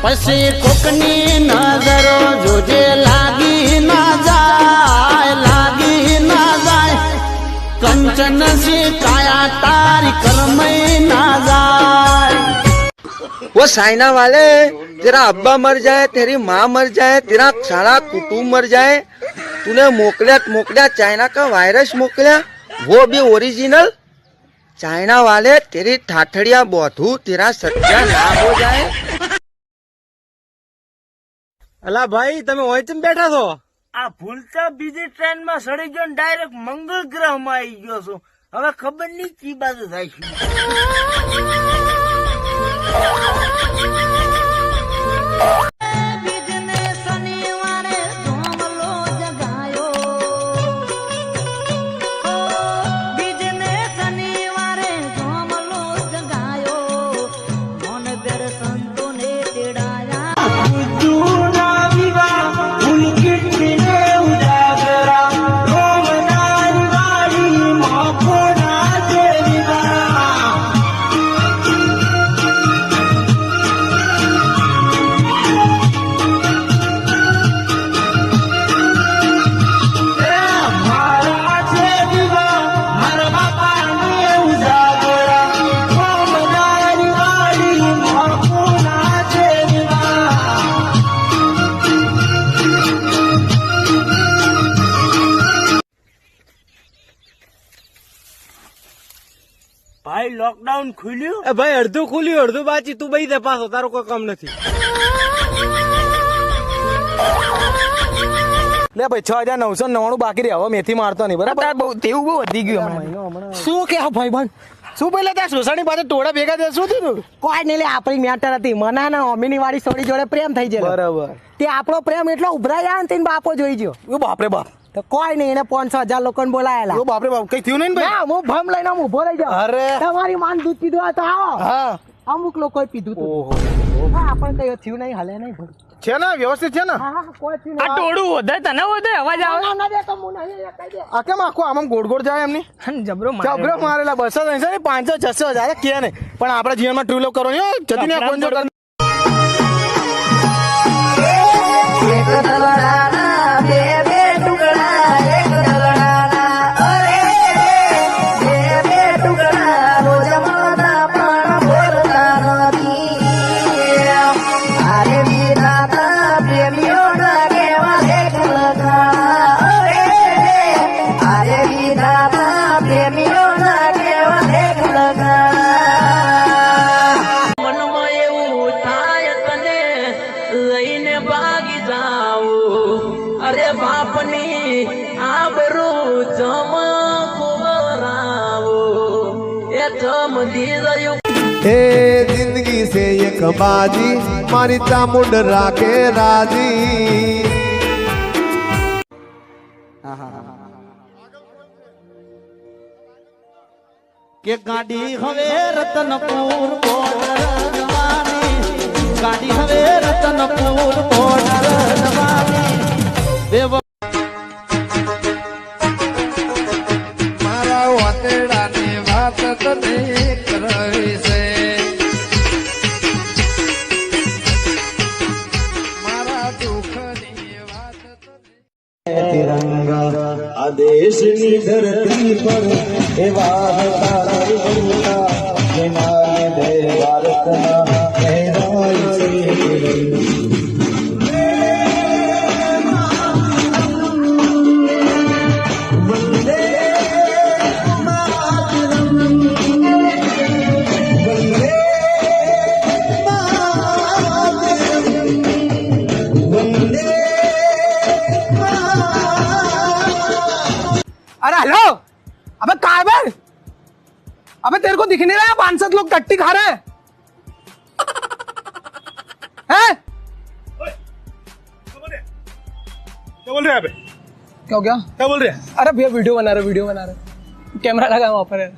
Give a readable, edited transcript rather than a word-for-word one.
પછી કોકની નજરો જોજે લાગી ના જાય कंचन से काया तारी करमई ना जाए। वो साइना वाले तेरा अब्बा मर जाए, तेरी माँ मर जाए, तेरा सारा कुटुंब मर जाए, तूने मोकलिया चाइना का वायरस मोकलिया, वो भी ओरिजिनल। चाइना वाले तेरी ठाठड़िया बोधू तेरा सत्या ना हो जाए। अला भाई तमे ओय चम बैठा छो? आ भूलता बीजी ट्रेन में सड़ी गयो डायरेक्ट मंगल ग्रह में आई गयो छो। હવે ખબર નહીં કી બાજુ જાય છે। ભાઈ લોકડાઉન ખુલ્યું? એ ભાઈ અડધું ખુલ્યું અડધું બાકી, તું બઈ દે પાછો, તારો કોઈ કામ નથી। લે ભાઈ 6999 બાકી રે, હવે મેથી મારતો નહીં બરાબર? તેવું બહુ વધી ગયું શું કે ભાઈ બન શું પેલા ત્યાં સોસાયટી પાસે ટોળા ભેગા થયા શું થયું? કોઈ નહીં લે, આપણી મેટર હતી। મને ને અમીની વાળી સોડી જોડે પ્રેમ થઈ જાય બરાબર, તે આપણો પ્રેમ એટલો ઉભરાઈ આવ્યો ને બાપો જોઈ ગયો। બાપરે બાપ, તો કોઈ નહીં, એને 500,000 લોકોને બોલાયેલા। બાપરે બાપ, કઈ થયું નહીં ભાઈ? હું ભમ લઈને ઉભો રહી જાઉં। અરે તમારી માન દૂધ પીધું હોય તો આવો। હા, અમુક લોકોએ પીધું હતું। આપણને કઈ થયું નહીં, હલે નહીં ભાઈ છે ને, વ્યવસ્થિત છે ને? હા કોઈ થયું આ ટોળું વધે તને વધે અવાજ આવે ના દે તો હું નહીં કહી દે। આ કેમ આખું આમ ગોળ ગોળ જાય એમની? જબરો જબરો મારેલા 200 ને 500 600 કે નહીં, પણ આપણા જીવનમાં ટ્રુ લવ કરો જતી ને કોણ જો ए जिंदगी से एक बाजी मारी चामुंड राखे राजी। के गाड़ी हवे रतनपुर बॉर्डर जवानी, गाड़ी हवे रतनपुर बॉर्डर जवानी देव मारा वातेड़ा ने बात तने करवी से, मारा दुख ने बात तने तिरंगा आदेश नी धरती पर एवा अरे हेलो, अबे कार्बन, अबे तेरे को दिख नहीं रहा 500 लोग टट्टी खा रहे हैं? हैं? क्या बोल रहे हैं? क्या हो गया? क्या बोल रहे हैं? अरे भैया वीडियो बना रहे, कैमरा लगा वहां पर है।